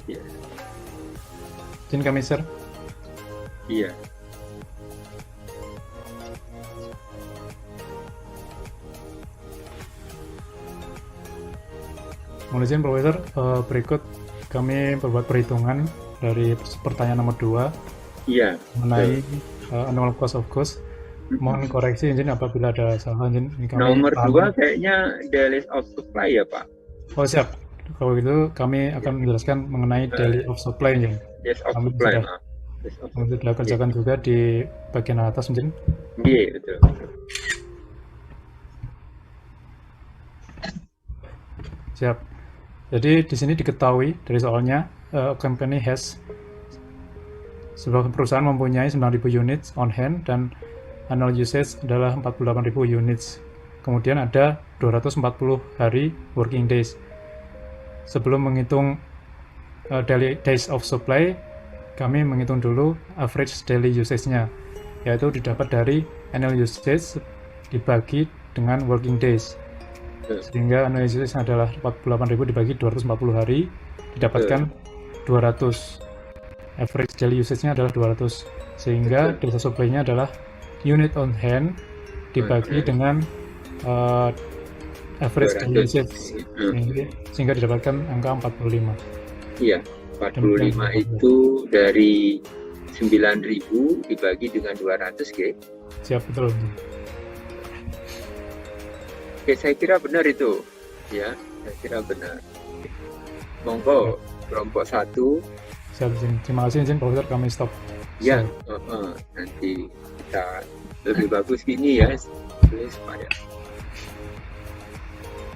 Iya. Izin kami share. Iya. Mohon izin Profesor, berikut kami membuat perhitungan dari pertanyaan nomor 2 mengenai annual cost of goods. Mohon koreksi izin apabila ada salah izin. Nomor 2 kayaknya daily of supply ya Pak? Oh siap, kalau gitu kami akan menjelaskan mengenai daily of supply izin. Daily of supply, Untuk dikerjakan juga di bagian atas izin. Iya, betul. Siap. Jadi di sini diketahui dari soalnya company has sebuah perusahaan mempunyai 9.000 units on hand dan annual usage adalah 48.000 units. Kemudian ada 240 hari working days. Sebelum menghitung daily days of supply, kami menghitung dulu average daily usage-nya, yaitu didapat dari annual usage dibagi dengan working days. Sehingga annual usage adalah 48.000 dibagi 240 hari, didapatkan 200. Average daily usage-nya adalah 200. Sehingga data supply-nya adalah unit on hand dibagi dengan average daily usage. Sehingga didapatkan angka 45. Iya, 45 itu dari 9.000 dibagi dengan 200, G. Siap, betul. Oke, saya kira benar itu. Ya, saya kira benar. Monggo, kelompok 1. Siap, izin. Terima kasih, izin Profesor, kami stop. Ya, nanti kita lebih bagus gini ya, supaya.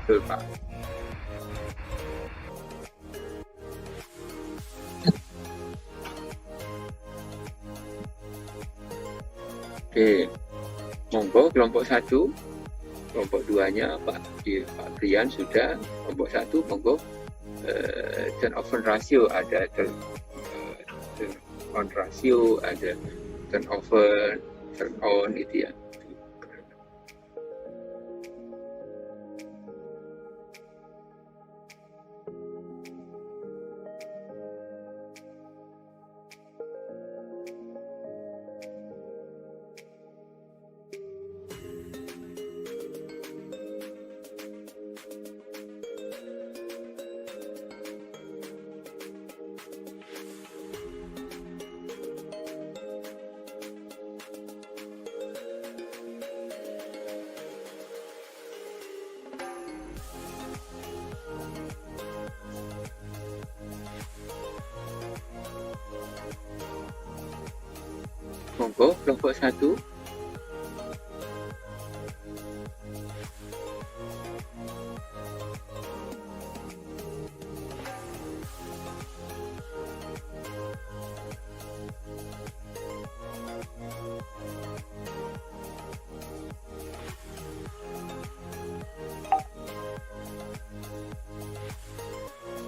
Betul, Pak. Oke, monggo kelompok 1. Kelompok 2-nya Pak Brian sudah. Kelompok 1 monggo turnover ratio, ada turn on ratio, ada turnover, turn on itu ya. Monggo, kelompok 1.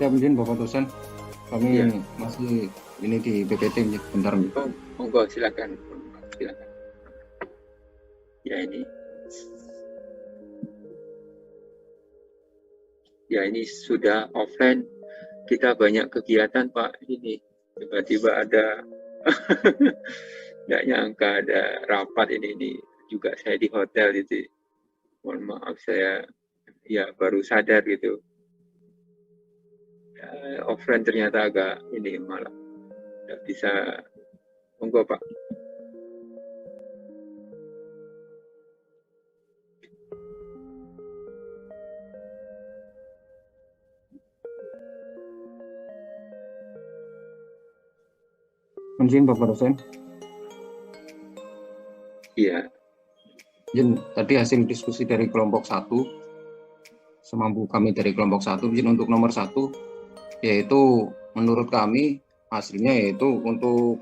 Siap izin Bapak dosen. Kami Iya. masih ini di PPT izin. Bentar. izin. Oh, monggo, silakan. Silakan. Ya ini sudah offline. Kita banyak kegiatan Pak. Ini tiba-tiba ada nggak nyangka ada rapat ini juga saya di hotel itu. Mohon maaf saya ya baru sadar gitu. Ya, offline ternyata agak ini malah nggak bisa. Monggo Pak. Izin Bapak dosen. Iya. Izin tadi hasil diskusi dari kelompok 1. Semampu kami dari kelompok 1 izin untuk nomor 1 yaitu menurut kami hasilnya yaitu untuk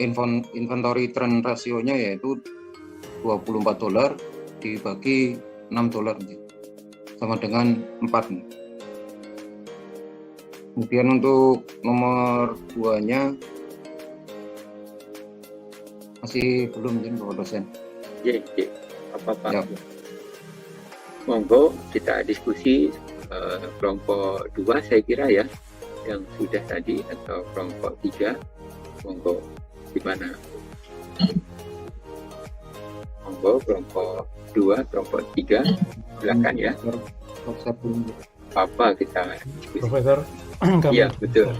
inventory trend rasionya yaitu $24 dibagi $6 sama dengan 4. Kemudian untuk nomor 2-nya masih belum izin Bapak dosen. Ya, apa Pak? Ya. Monggo kita diskusi kelompok 2 saya kira ya yang sudah tadi atau kelompok 3. Monggo gimana? Monggo kelompok 2, kelompok 3 silakan ya. Saya belum. Apa kita diskusi? Profesor, kami Iya, betul.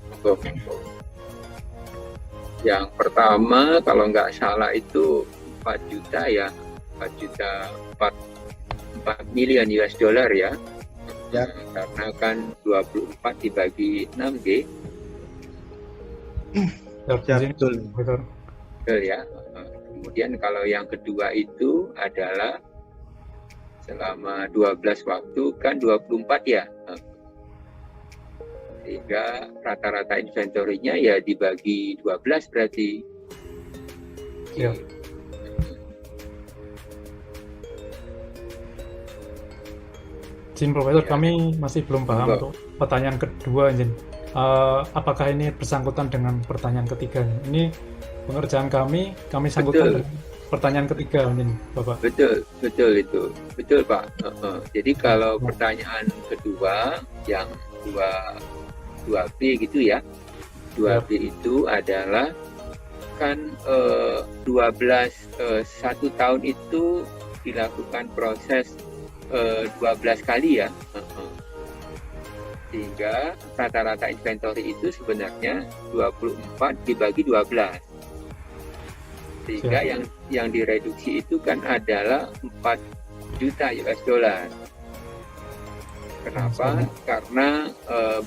Monggo, monggo. Yang pertama kalau nggak salah itu 4 juta ya, 4 miliar US dollar ya. Ya. Karena kan 24 dibagi 6G. Ya, betul. Profesor. Betul ya. Kemudian kalau yang kedua itu adalah selama 12 waktu kan 24 ya. Sehingga rata-rata inventory-nya ya dibagi 12 berarti. Siap. Izin Profesor, Ya. kami masih belum paham Monggo. untuk pertanyaan kedua, izin. Apakah ini bersangkutan dengan pertanyaan ketiga? Ini pengerjaan kami sangkutan Betul. dengan pertanyaan ketiga, izin Bapak. Betul itu. Betul Pak. Jadi kalau pertanyaan kedua yang 2B gitu ya. 2B itu adalah kan 1 tahun itu dilakukan proses 12 kali ya. Sehingga rata-rata inventory itu sebenarnya 24 dibagi 12. Sehingga yang direduksi itu kan adalah 4 juta US dollar. Kenapa? Karena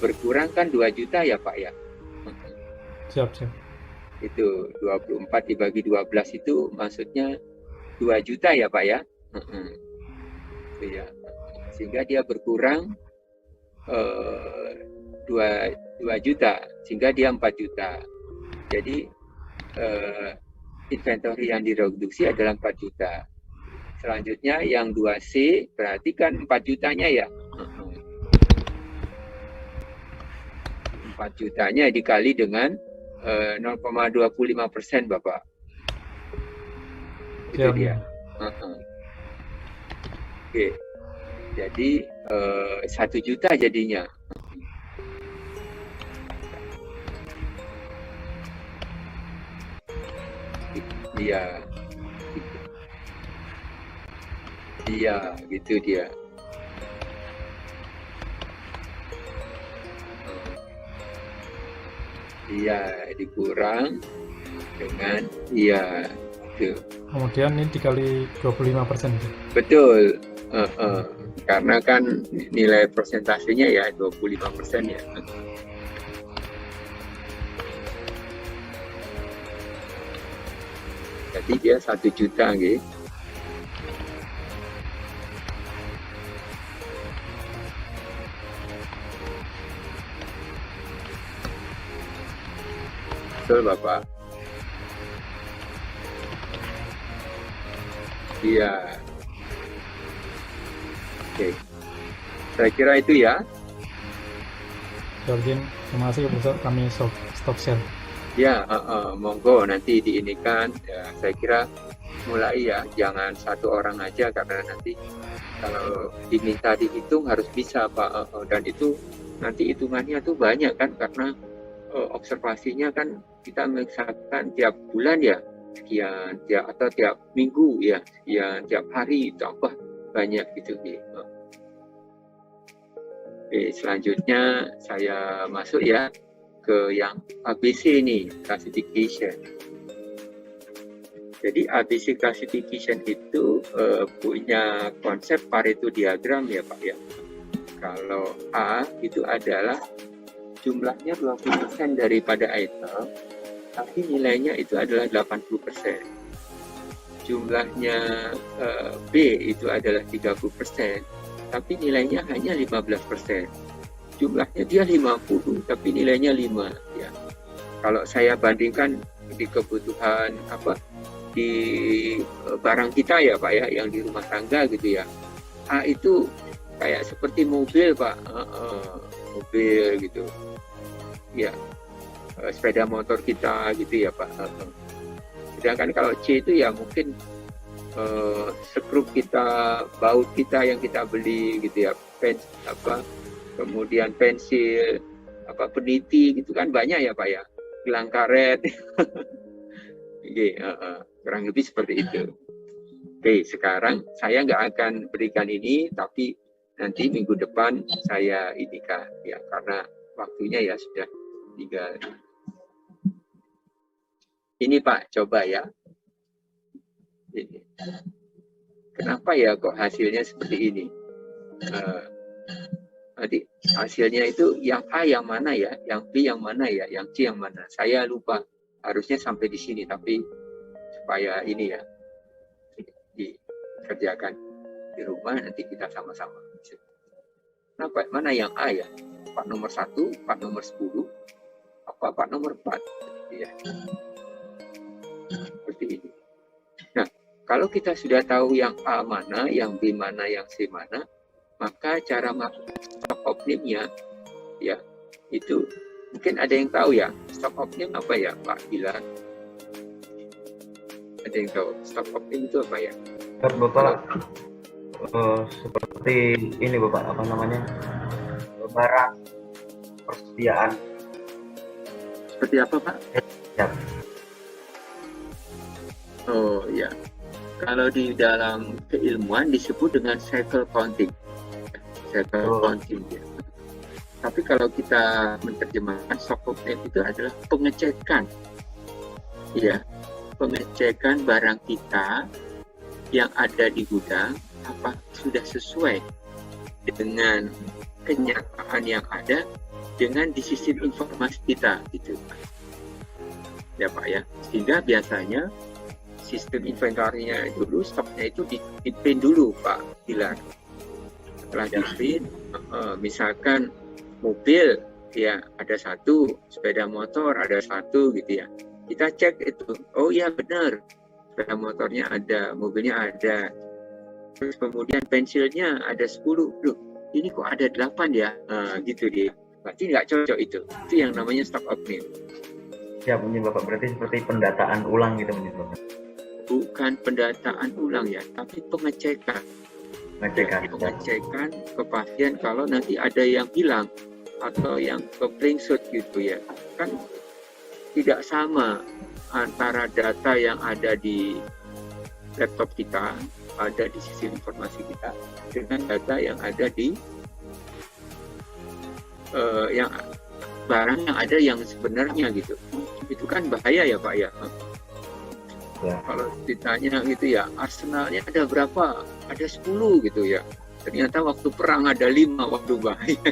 berkurang kan 2 juta ya Pak ya. Siap. Itu 24 dibagi 12 itu maksudnya 2 juta ya Pak ya. Ya. Sehingga dia berkurang 2 juta, sehingga dia 4 juta. Jadi inventory yang direduksi adalah 4 juta. Selanjutnya yang 2C berarti kan 4 jutanya ya. 4 jutanya dikali dengan 0,25% Bapak. Itu Siap. dia. Oke. Jadi 1 juta jadinya. Iya. Iya, gitu dia. Iya, dikurang dengan iya itu. Kemudian ini dikali 25%. Betul. Karena kan nilai persentasenya ya 25% ya. berarti dia 1 juta nggih. Betul Bapak. Iya. Oke. Saya kira itu ya. Georgin, terima kasih Profesor, kami stop share. Ya, monggo nanti diinikan. Ya, saya kira mulai ya, jangan satu orang aja karena nanti kalau diminta dihitung harus bisa Pak. Dan itu nanti hitungannya tuh banyak kan karena observasinya kan kita misalkan tiap bulan ya sekian, atau tiap minggu ya sekian, tiap hari tambah banyak gitu. Oke, selanjutnya saya masuk ya ke yang ABC ini, classification. Jadi ABC classification itu punya konsep Pareto diagram ya Pak ya. Kalau A itu adalah jumlahnya 20% daripada item, tapi nilainya itu adalah 80%. Jumlahnya B itu adalah 30%, tapi nilainya hanya 15%. Jumlahnya dia 50, tapi nilainya 5 ya. Kalau saya bandingkan di kebutuhan di barang kita ya Pak ya, yang di rumah tangga gitu ya. A itu kayak seperti mobil Pak, mobil gitu. Ya, sepeda motor kita gitu ya Pak. Sedangkan kalau C itu ya mungkin skrup kita, baut kita yang kita beli gitu ya, kemudian pensil, peniti gitu kan banyak ya Pak ya, gelang karet. Kurang lebih seperti itu. Oke, sekarang saya nggak akan berikan ini, tapi nanti minggu depan saya indikan ya, karena waktunya ya sudah tinggal. Ini Pak, coba ya. Ini. Kenapa ya kok hasilnya seperti ini? Nanti hasilnya itu yang A yang mana ya, yang B yang mana ya, yang C yang mana? Saya lupa. Harusnya sampai di sini, tapi supaya ini ya dikerjakan di rumah nanti kita sama-sama. Kenapa? Mana yang A ya? Part nomor 1, part nomor 10, part nomor 4. Ya. Seperti ini. Nah, kalau kita sudah tahu yang A mana, yang B mana, yang C mana, maka cara stop opname-nya ya itu mungkin ada yang tahu ya. Stop opname apa ya Pak Bilar? Ada yang tahu stop opname itu apa ya? Bapak, seperti ini Bapak, apa namanya, barang persediaan. Seperti apa Pak? Ya. Oh ya, kalau di dalam keilmuan disebut dengan cycle counting, counting ya. Tapi kalau kita menerjemahkan stop opname itu adalah pengecekan, ya, pengecekan barang kita yang ada di gudang apa sudah sesuai dengan kenyataan yang ada dengan di sistem informasi kita gitu ya Pak ya. Sehingga biasanya sistem inventory-nya dulu, stoknya itu di-print dulu Pak Bilar. Setelah di-print, misalkan mobil ya ada 1, sepeda motor ada 1 gitu ya. Kita cek itu, oh iya benar, sepeda motornya ada, mobilnya ada. Terus kemudian pensilnya ada 10, loh ini kok ada 8 ya, gitu dia. Berarti nggak cocok itu yang namanya stop opname. Ya punya Bapak, berarti seperti pendataan ulang gitu Bapak. Bukan pendataan ulang ya, tapi pengecekan. Pengecekan kepastian kalau nanti ada yang hilang atau yang keplingsut gitu ya. Kan tidak sama antara data yang ada di laptop kita, ada di sistem informasi kita, dengan data yang ada di yang barang yang ada yang sebenarnya gitu. Itu kan bahaya ya Pak ya. Ya. Kalau ditanya gitu ya, arsenalnya ada berapa? Ada 10 gitu ya. Ternyata waktu perang ada 5 waktu bahaya.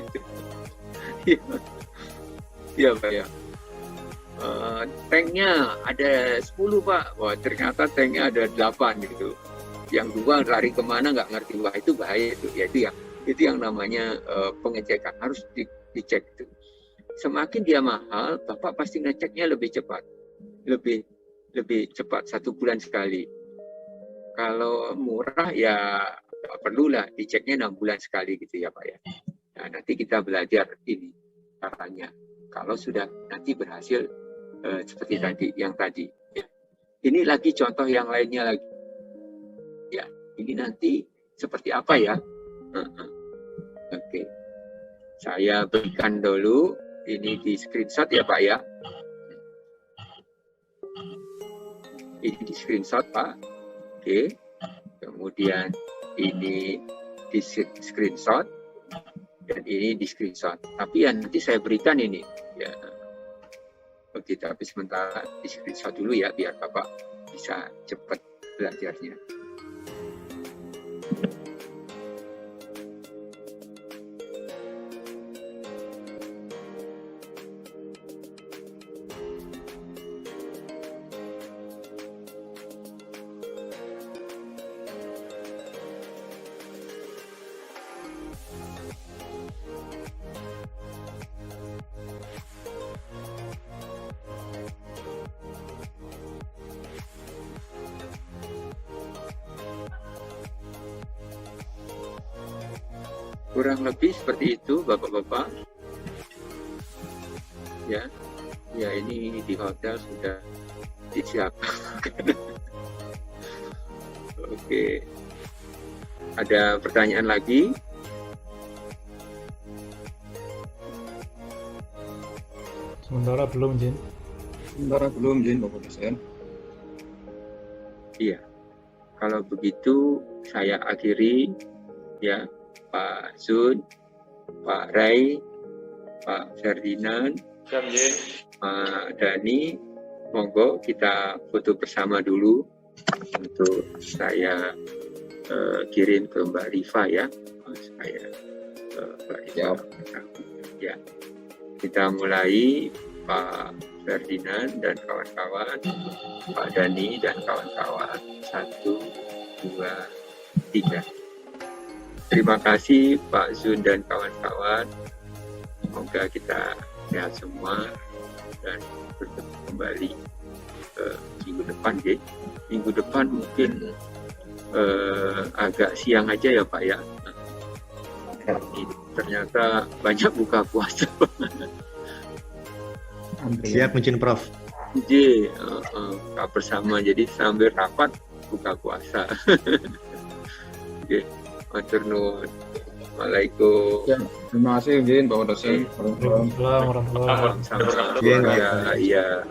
Ya Pak ya. tanknya ada 10 Pak, wah ternyata tanknya ada 8 gitu. Yang 2 lari kemana nggak ngerti, wah itu bahaya itu. Ya itu yang namanya pengecekan, harus dicek itu. Semakin dia mahal, Bapak pasti ngeceknya lebih cepat, lebih cepat 1 bulan sekali. Kalau murah ya nggak perlulah diceknya 6 bulan sekali gitu ya Pak ya. Nah, nanti kita belajar ini caranya. Kalau sudah nanti berhasil seperti tadi ya. Ini lagi contoh yang lainnya lagi ya, ini nanti seperti apa ya. Oke, saya berikan dulu ini di screenshot ya Pak ya, ini di screenshot Pak. Oke, kemudian ini di screenshot dan ini di screenshot, tapi ya nanti saya berikan ini ya. Oke, tapi sementara di screenshot dulu ya, biar Bapak bisa cepat belajarnya. Kurang lebih seperti itu Bapak-bapak. Ya, ini di hotel sudah disiapkan. Oke, ada pertanyaan lagi? Sementara belum, Jin. Sementara belum, Jin, Bapak dosen. Iya, kalau begitu saya akhiri ya, Pak Zun, Pak Ray, Pak Ferdinand, Pak Dani, monggo kita foto bersama dulu untuk saya kirim ke Mbak Rifa ya, supaya Mbak Rifa ya. Kita mulai, Pak Ferdinand dan kawan-kawan, Pak Dani dan kawan-kawan, 1, 2, 3. Terima kasih Pak Zun dan kawan-kawan. Semoga kita sehat semua dan bertemu kembali minggu depan, ya. Minggu depan mungkin agak siang aja ya Pak ya. Ternyata banyak buka puasa. Siap mungkin Prof. Jadi bersama, jadi sambil rapat buka puasa. Oke. Matur nuwun. Waalaikumsalam. Ya, terima kasih, Jin, Bapak dosen. Waalaikumsalam warahmatullahi wabarakatuh. Sama-sama. Ya.